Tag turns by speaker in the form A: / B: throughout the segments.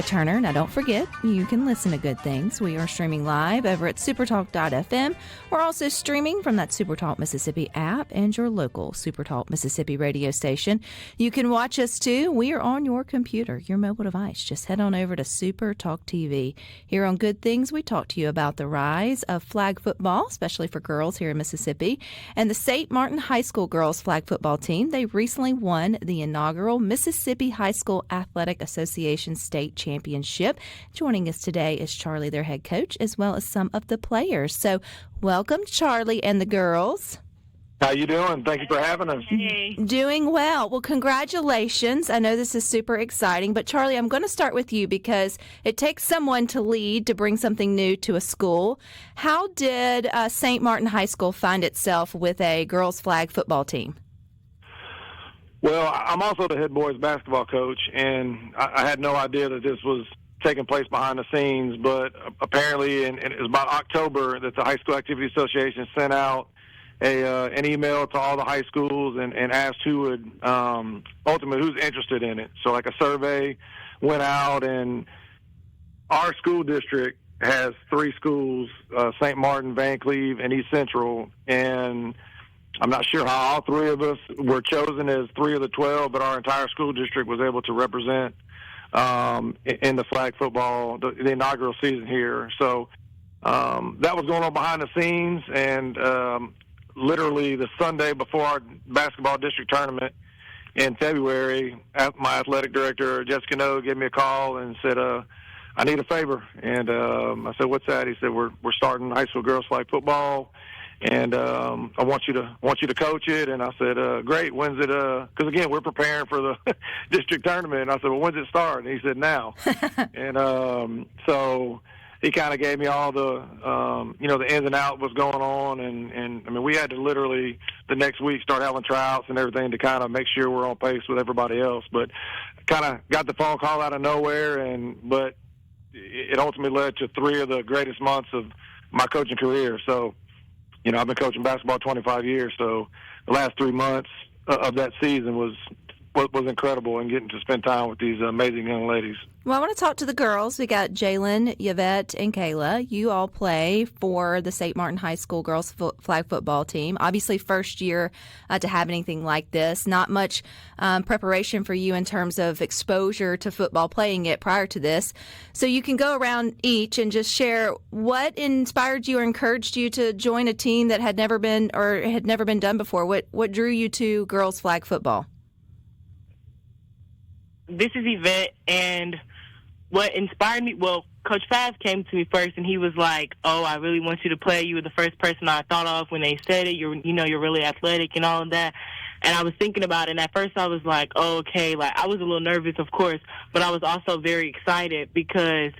A: Turner. Now, don't forget, you can listen to Good Things. We are streaming live over at supertalk.fm. We're also streaming from that SuperTalk Mississippi app and your local SuperTalk Mississippi radio station. You can watch us, too. We are on your computer, your mobile device. Just head on over to SuperTalk TV. Here on Good Things, we talk to you about the rise of flag football, especially for girls here in Mississippi, and the St. Martin High School girls flag football team. They recently won the inaugural Mississippi High School Athletic Association State Championship. Joining us today is Charlie, their head coach, as well as some of the players. So welcome, Charlie and the girls.
B: How you doing? Thank you for having us.
C: Hey.
A: Doing well. Well, congratulations. I know this is super exciting, but Charlie, I'm going to start with you because it takes someone to lead, to bring something new to a school. How did St. Martin High School find itself with a girls flag football team?
B: Well, I'm also the head boys basketball coach, and I had no idea that this was taking place behind the scenes, but apparently it was about October that the High School Activity Association sent out an email to all the high schools and asked who would ultimately who's interested in it. So like a survey went out, and our school district has 3 schools, St. Martin, Van Cleve, and East Central, and I'm not sure how all 3 of us were chosen as 3 of the 12, but our entire school district was able to represent in the flag football, the inaugural season here. So that was going on behind the scenes, and literally the Sunday before our basketball district tournament in February, my athletic director, Jessica No, gave me a call and said, I need a favor. And I said, what's that? He said, we're starting high school girls flag football, and I want you to coach it. And I said, great. When's it? Because again, we're preparing for the district tournament. And I said, well, when's it start? And he said, now. And so he kind of gave me all the the ins and outs, what's going on, and I mean, we had to literally the next week start having tryouts and everything to kind of make sure we're on pace with everybody else. But kind of got the phone call out of nowhere, but it ultimately led to 3 of the greatest months of my coaching career. So, I've been coaching basketball 25 years, so the last 3 months of that season was incredible, and getting to spend time with these amazing young ladies.
A: Well, I want to talk to the girls. We got Jalyn, Yvette, and Kylah. You all play for the St. Martin High School girls flag football team. Obviously, first year to have anything like this. Not much preparation for you in terms of exposure to football, playing it prior to this. So you can go around each and just share what inspired you or encouraged you to join a team that had never been done before. What drew you to girls flag football?
C: This is Yvette, and what inspired me, well, Coach Purvis came to me first, and he was like, oh, I really want you to play. You were the first person I thought of when they said it. You're really athletic and all of that. And I was thinking about it, and at first I was like, oh, okay. Like, I was a little nervous, of course, but I was also very excited because,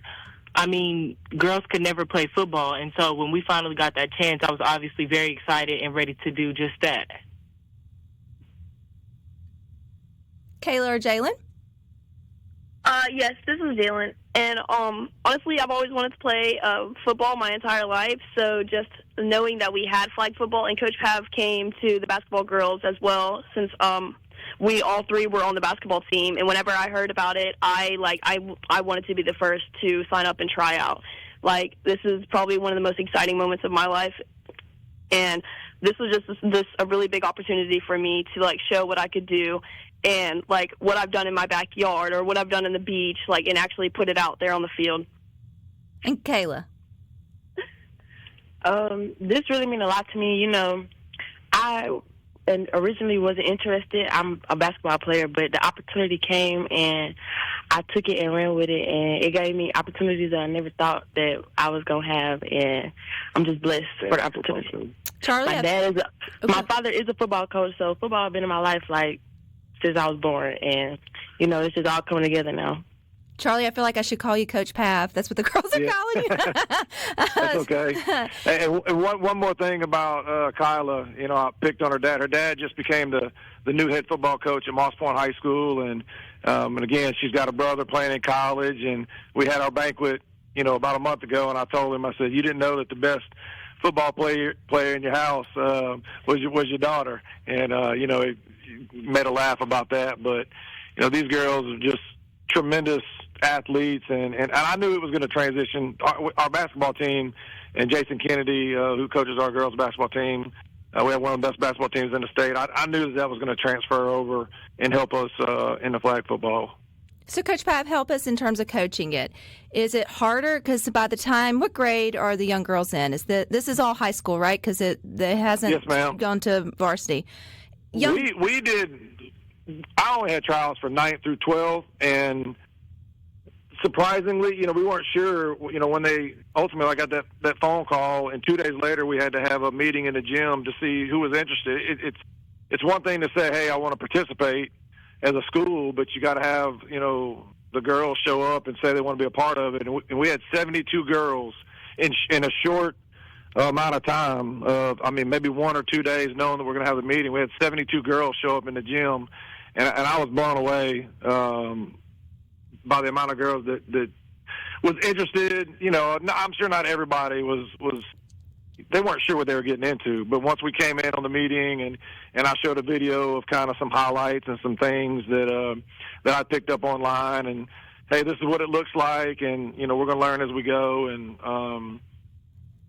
C: girls could never play football. And so when we finally got that chance, I was obviously very excited and ready to do just that.
A: Kylah or Jalyn?
D: Yes, this is Jalyn, and honestly, I've always wanted to play football my entire life, so just knowing that we had flag football, and Coach Pav came to the basketball girls as well, since we all 3 were on the basketball team, and whenever I heard about it, I wanted to be the first to sign up and try out. Like, this is probably one of the most exciting moments of my life, and this was just a really big opportunity for me to, show what I could do, and, what I've done in my backyard or what I've done on the beach, and actually put it out there on the field.
A: And Kylah?
E: This really means a lot to me. I originally wasn't interested. I'm a basketball player, but the opportunity came, and I took it and ran with it, and it gave me opportunities that I never thought that I was going to have, and I'm just blessed for the opportunity.
A: Charlie?
E: My father is a football coach, so football has been in my life, since I was born, and, it's just all coming together now.
A: Charlie, I feel like I should call you Coach Pav. That's what the girls are calling you.
B: That's okay. And one more thing about Kylah, I picked on her dad. Her dad just became the new head football coach at Moss Point High School, and again, she's got a brother playing in college, and we had our banquet, about a month ago, and I told him, I said, you didn't know that the best football player in your house was your daughter, and he made a laugh about that. But these girls are just tremendous athletes, and I knew it was going to transition. Our basketball team and Jason Kennedy, who coaches our girls basketball team, we have one of the best basketball teams in the state. I knew that was going to transfer over and help us in the flag football.
A: So, Coach Pav, help us in terms of coaching it. Is it harder? Because by the time, what grade are the young girls in? This is all high school, right? Because it hasn't
B: Yes, ma'am.
A: gone to varsity.
B: We did. I only had trials for 9th through 12th, and surprisingly, we weren't sure. When they ultimately, I got that phone call, and 2 days later, we had to have a meeting in the gym to see who was interested. It's one thing to say, "Hey, I want to participate," as a school, but you got to have, the girls show up and say they want to be a part of it. And we had 72 girls in a short amount of time. Maybe 1 or 2 days knowing that we're going to have the meeting. We had 72 girls show up in the gym, and I was blown away by the amount of girls that was interested. I'm sure not everybody was they weren't sure what they were getting into, but once we came in on the meeting and I showed a video of kind of some highlights and some things that I picked up online, and hey, this is what it looks like, and we're going to learn as we go. And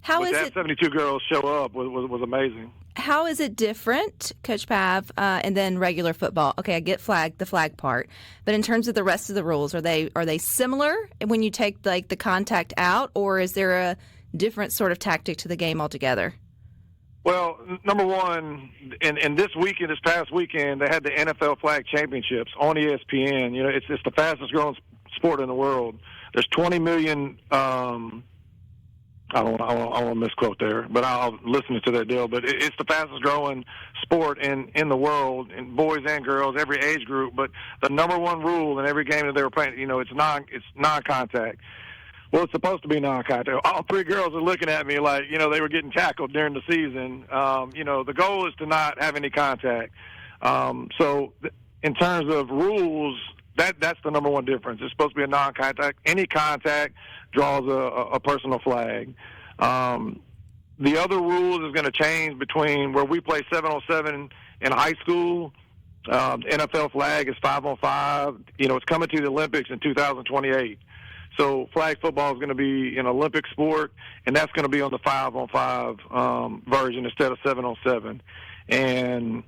A: how is
B: that
A: it?
B: 72 girls show up was amazing.
A: How is it different, Coach Pav, and then regular football? Okay, I get the flag part, but in terms of the rest of the rules, are they similar when you take the contact out, or is there a different sort of tactic to the game altogether?
B: Well, number one, and this past weekend, they had the NFL Flag Championships on ESPN. It's the fastest growing sport in the world. There's 20 million. I don't want to misquote there, but I'll listen to that deal. But it's the fastest growing sport in the world, in boys and girls, every age group. But the number one rule in every game that they were playing, it's non-contact. Well, it's supposed to be non-contact. All 3 girls are looking at me like, they were getting tackled during the season. The goal is to not have any contact. So in terms of rules, that's the number one difference. It's supposed to be a non-contact. Any contact draws a personal flag. The other rules is going to change between where we play 7-on-7 in high school. The NFL flag is 5-on-5. It's coming to the Olympics in 2028. So flag football is going to be an Olympic sport, and that's going to be on the 5-on-5 version instead of 7-on-7. And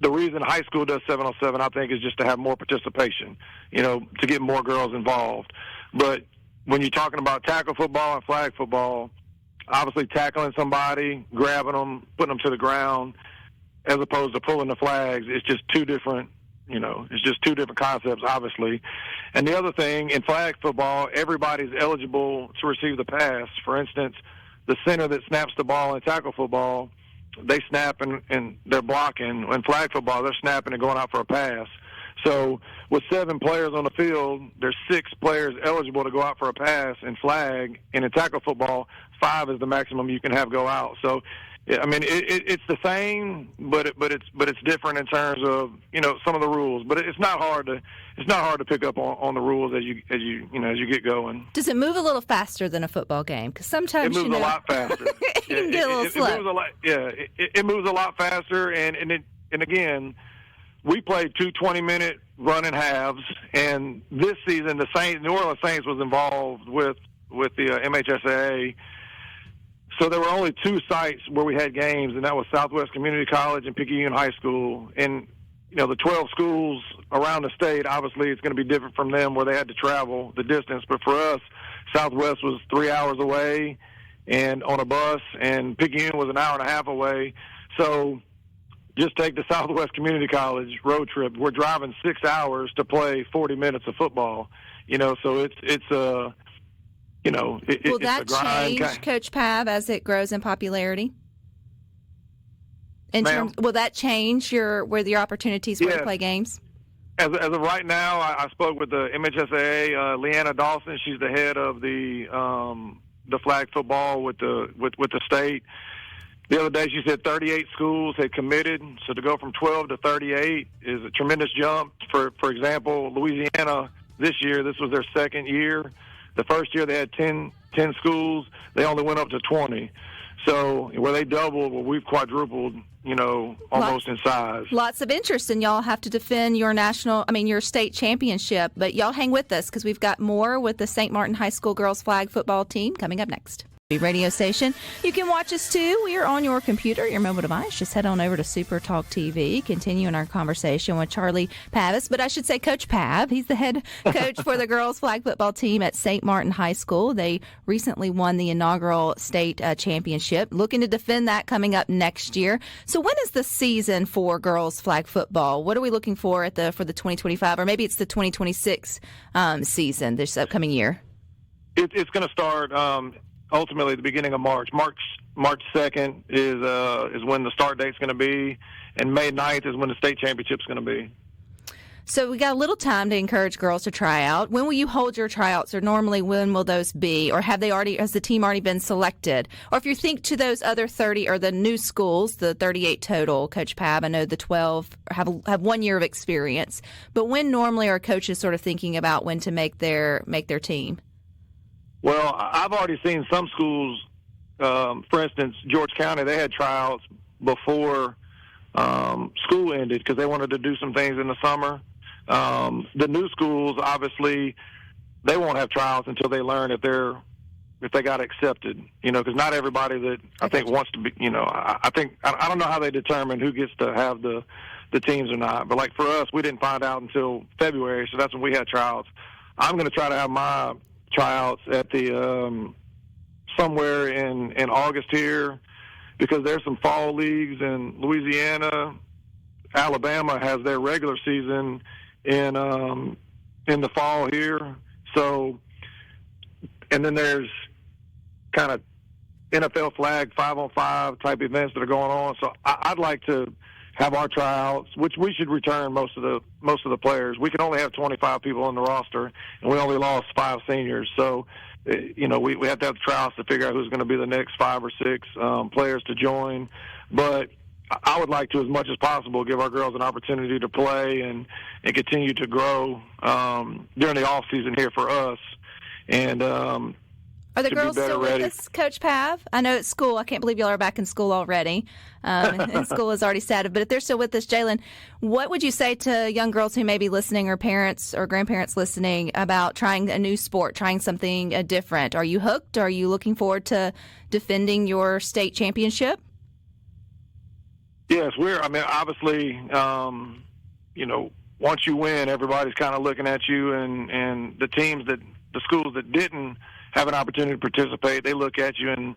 B: the reason high school does 7-on-7, I think, is just to have more participation, to get more girls involved. But when you're talking about tackle football and flag football, obviously tackling somebody, grabbing them, putting them to the ground, as opposed to pulling the flags, it's just two different concepts, obviously. And the other thing, in flag football, everybody's eligible to receive the pass. For instance, the center that snaps the ball in tackle football, they snap and they're blocking. In flag football, they're snapping and going out for a pass. So with 7 players on the field, there's 6 players eligible to go out for a pass in flag. And in tackle football, 5 is the maximum you can have go out. So it's the same, but it's different in terms of some of the rules. But it's not hard to pick up on the rules as you get going.
A: Does it move a little faster than a football game? Because sometimes
B: it moves a lot faster.
A: You can get a little slow.
B: It moves a lot. Yeah, it moves a lot faster. And again, we played 2 20-minute running halves, and this season the New Orleans Saints was involved with the MHSAA. So there were only 2 sites where we had games, and that was Southwest Community College and Picayune High School. And, the 12 schools around the state, obviously it's going to be different from them where they had to travel the distance. But for us, Southwest was 3 hours away and on a bus, and Picayune was an hour and a half away. So just take the Southwest Community College road trip. We're driving 6 hours to play 40 minutes of football. So it's a
A: will that change, Coach Pav, as it grows in popularity? Will that change where your opportunities were to play games?
B: As of right now, I spoke with the MHSAA, Leanna Dawson. She's the head of the flag football with the state. The other day, she said 38 schools had committed. So to go from 12 to 38 is a tremendous jump. For example, Louisiana this year, this was their second year. The first year they had 10 schools. They only went up to 20. So where they doubled, we've quadrupled, almost in size.
A: Lots of interest, and y'all have to defend your state championship. But y'all hang with us because we've got more with the St. Martin High School girls flag football team coming up next. Radio station. You can watch us too. We are on your computer, your mobile device. Just head on over to SuperTalk TV. Continuing our conversation with Charlie Purvis, but I should say Coach Pav. He's the head coach for the girls flag football team at St. Martin High School. They recently won the inaugural state championship. Looking to defend that coming up next year. So when is the season for girls flag football? What are we looking for for the 2025, or maybe it's the 2026 season this upcoming year?
B: It's going to start. Ultimately, the beginning of March. March 2nd is when the start date's going to be, and May 9th is when the state championship's going to be.
A: So we got a little time to encourage girls to try out. When will you hold your tryouts, or normally when will those be, or has the team already been selected? Or if you think to those other 30 or the new schools, the 38 total, Coach Pab, I know the 12 have 1 year of experience, but when normally are coaches sort of thinking about when to make their team?
B: Well, I've already seen some schools, for instance, George County, they had tryouts before school ended because they wanted to do some things in the summer. The new schools, obviously, they won't have tryouts until they learn if they got accepted, because not everybody that I think wants to be, I don't know how they determine who gets to have the teams or not. But like for us, we didn't find out until February, so that's when we had tryouts. I'm going to try to have my tryouts at the somewhere in August here, because there's some fall leagues in Louisiana. Alabama has their regular season in the fall here. So, and then there's kind of NFL flag 5-on-5 type events that are going on. So I'd like to have our tryouts, which we should return most of the players. We can only have 25 people on the roster, and we only lost 5 seniors. So, we have to have the tryouts to figure out who's going to be the next 5 or 6 players to join. But I would like to, as much as possible, give our girls an opportunity to play and continue to grow during the off season here for us. And
A: are the girls still with us, Coach Pav? I know it's school. I can't believe y'all are back in school already. And school has already started. But if they're still with us, Jalyn, what would you say to young girls who may be listening, or parents or grandparents listening, about trying a new sport, trying something different? Are you hooked? Are you looking forward to defending your state championship?
B: Yes, obviously, once you win, everybody's kind of looking at you, and the schools that didn't have an opportunity to participate, they look at you, and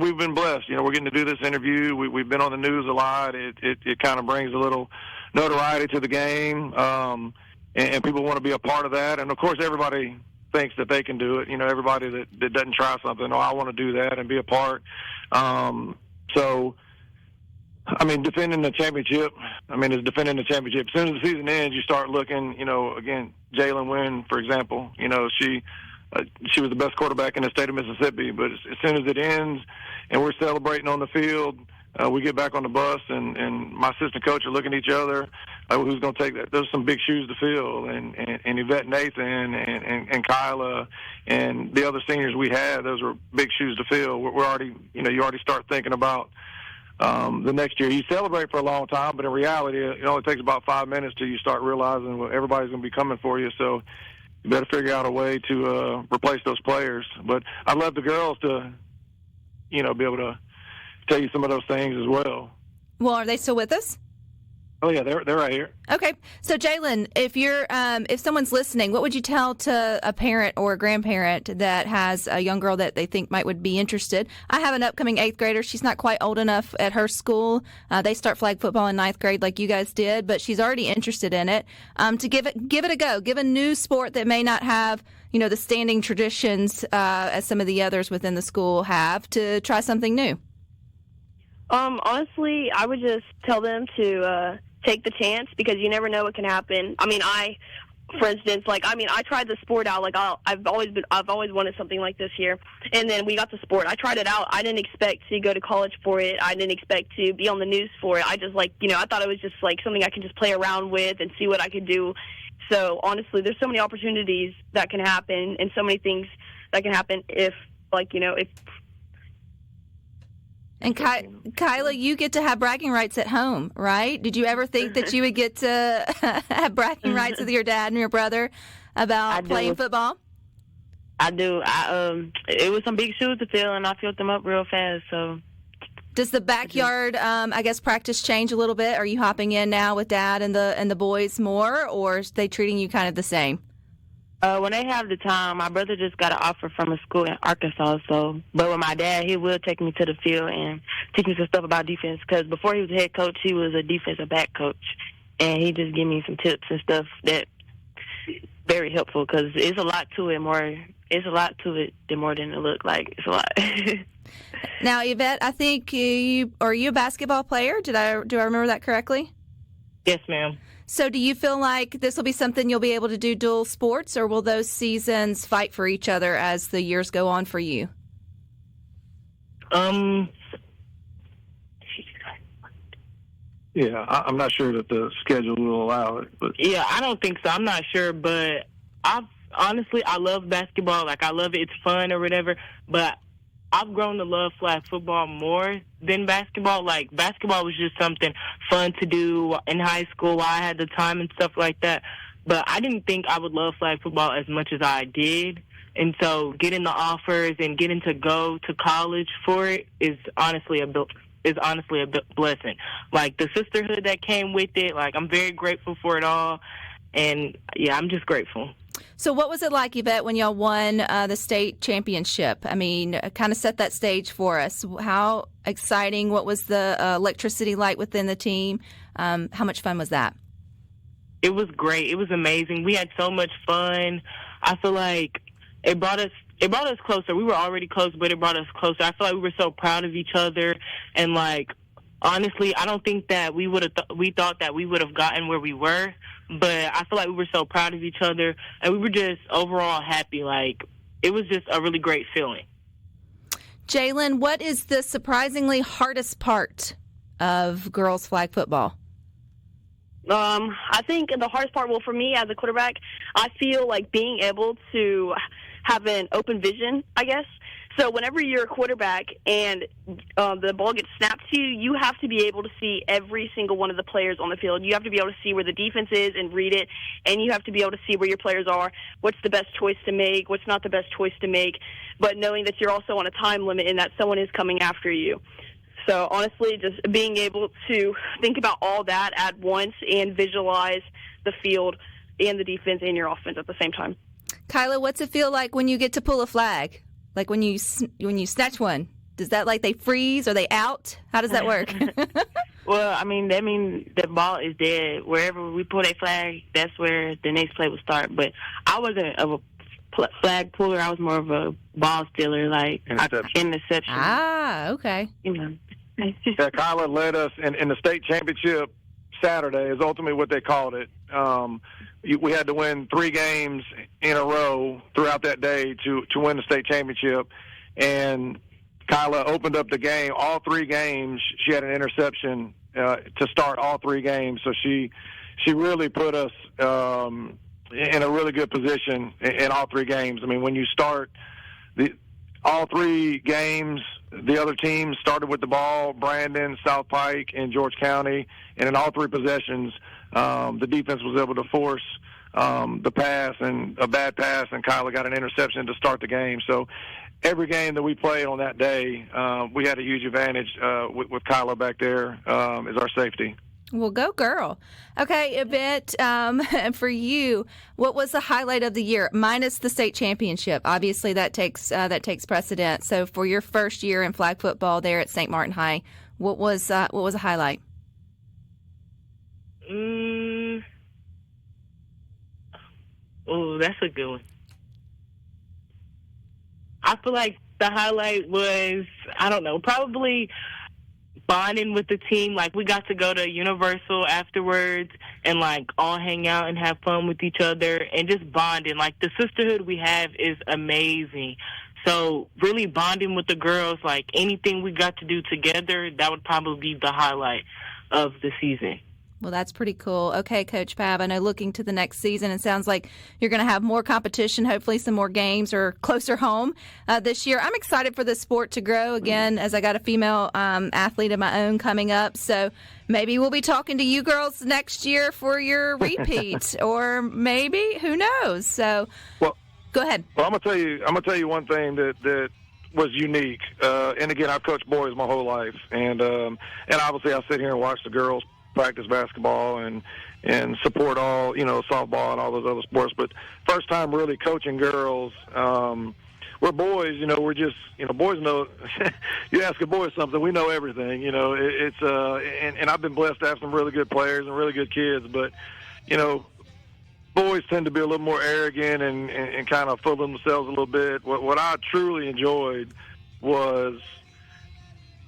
B: we've been blessed. We're getting to do this interview. We've been on the news a lot. It kind of brings a little notoriety to the game, and people want to be a part of that. And of course, everybody thinks that they can do it. Everybody that doesn't try something, I want to do that and be a part. Defending the championship, is defending the championship. As soon as the season ends, you start looking, again, Jalyn Wynn, for example, she was the best quarterback in the state of Mississippi. But as soon as it ends and we're celebrating on the field, we get back on the bus, and my assistant coach are looking at each other, who's going to take that. There's some big shoes to fill, and Yvette, Nathan, and Kylah, and the other seniors we had, those were big shoes to fill. We're already, you already start thinking about the next year. You celebrate for a long time, but in reality, it only takes about 5 minutes till you start realizing everybody's going to be coming for you. So you better figure out a way to replace those players. But I'd love the girls to, be able to tell you some of those things as well.
A: Well, are they still with us?
B: Oh yeah, they're right here.
A: Okay, so Jalyn, if someone's listening, what would you tell to a parent or a grandparent that has a young girl that they think would be interested? I have an upcoming 8th grader. She's not quite old enough at her school. They start flag football in 9th grade, like you guys did, but she's already interested in it. To give it a go, give a new sport that may not have the standing traditions as some of the others within the school have, to try something new.
D: Honestly, I would just tell them to take the chance, because you never know what can happen. For instance, I tried the sport out. I've always wanted something like this here, and then we got the sport. I tried it out. I didn't expect to go to college for it. I didn't expect to be on the news for it. I just I thought it was just something I could just play around with and see what I could do. So honestly, there's so many opportunities that can happen, and so many things that can happen if
A: And Kylah, you get to have bragging rights at home, right? Did you ever think that you would get to have bragging rights with your dad and your brother about playing football?
E: I do. It was some big shoes to fill, and I filled them up real fast. So,
A: does the backyard, practice change a little bit? Are you hopping in now with Dad and the boys more, or are they treating you kind of the same?
E: When they have the time, my brother just got an offer from a school in Arkansas. But with my dad, he will take me to the field and teach me some stuff about defense. Because before he was a head coach, he was a defensive back coach, and he just gave me some tips and stuff that very helpful. Because it's a lot to it. It's a lot to it than more than it looked like. It's a lot.
A: Now, Yvette, I think are you a basketball player? Do I remember that correctly?
C: Yes, ma'am.
A: So do you feel like this will be something you'll be able to do dual sports, or will those seasons fight for each other as the years go on for you?
B: Yeah, I'm not sure that the schedule will allow it. But
C: yeah, I don't think so. I'm not sure, but I love basketball. Like, I love it. It's fun or whatever, but I've grown to love flag football more than basketball. Like, basketball was just something fun to do in high school while I had the time and stuff like that. But I didn't think I would love flag football as much as I did. And so getting the offers and getting to go to college for it is honestly a blessing. Like, the sisterhood that came with it, like, I'm very grateful for it all. And, yeah, I'm just grateful.
A: So what was it like, Yvette, when y'all won the state championship? I mean, kind of set that stage for us. How exciting? What was the electricity like within the team? How much fun was that?
C: It was great. It was amazing. We had so much fun. I feel like it brought us closer. We were already close, but it brought us closer. I feel like we were so proud of each other. And, like, honestly, I don't think that we thought that we would have gotten where we were. But I feel like we were so proud of each other, and we were just overall happy. Like, it was just a really great feeling.
A: Jalyn, what is the surprisingly hardest part of girls flag football?
D: I think the hardest part, well, for me as a quarterback, I feel like being able to have an open vision, I guess. So whenever you're a quarterback and the ball gets snapped to you, you have to be able to see every single one of the players on the field. You have to be able to see where the defense is and read it, and you have to be able to see where your players are, what's the best choice to make, what's not the best choice to make, but knowing that you're also on a time limit and that someone is coming after you. So honestly, just being able to think about all that at once and visualize the field and the defense and your offense at the same time.
A: Kylah, what's it feel like when you get to pull a flag? Like when you snatch one, does that, like, they freeze? Are they out? How does that work?
E: Well, I mean, that means the ball is dead. Wherever we pull a flag, that's where the next play will start. But I wasn't of a flag puller. I was more of a ball stealer, like interception.
A: Ah, okay.
E: You know.
B: Yeah, Kylah led us in the state championship Saturday is ultimately what they called it. We had to win 3 games in a row throughout that day to win the state championship. And Kylah opened up the game. All 3 games, she had an interception to start all 3 games. So she really put us in a really good position in all 3 games. I mean, when you start all 3 games, the other teams started with the ball, Brandon, South Pike, and George County. And in all 3 possessions, the defense was able to force the pass and a bad pass, and Kylah got an interception to start the game. So every game that we played on that day, we had a huge advantage with Kylah back there as our safety.
A: Well, go girl. Okay, Yvette, for you, what was the highlight of the year, minus the state championship? Obviously, that takes precedent. So for your first year in flag football there at St. Martin High, what was a highlight?
C: Oh, that's a good one. I feel like the highlight was, I don't know, probably bonding with the team. Like, we got to go to Universal afterwards and, like, all hang out and have fun with each other and just bonding. Like, the sisterhood we have is amazing. So really bonding with the girls, like anything we got to do together, that would probably be the highlight of the season.
A: Well, that's pretty cool. Okay, Coach Pav, I know looking to the next season, it sounds like you're going to have more competition, hopefully some more games or closer home this year. I'm excited for the sport to grow again, as I got a female athlete of my own coming up. So maybe we'll be talking to you girls next year for your repeat, or maybe, who knows? So go ahead.
B: Well, I'm gonna tell you one thing that was unique. And again, I've coached boys my whole life, and obviously I sit here and watch the girls practice basketball and support all, softball and all those other sports. But first time really coaching girls, we're boys, we're just, boys know, you ask a boy something, we know everything, and I've been blessed to have some really good players and really good kids, but, boys tend to be a little more arrogant and kind of full of themselves a little bit. What I truly enjoyed was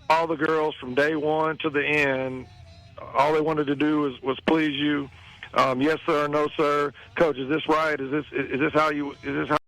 B: all the girls from day one to the end. All they wanted to do was please you. Yes, sir. No, sir. Coach, is this right? Is this how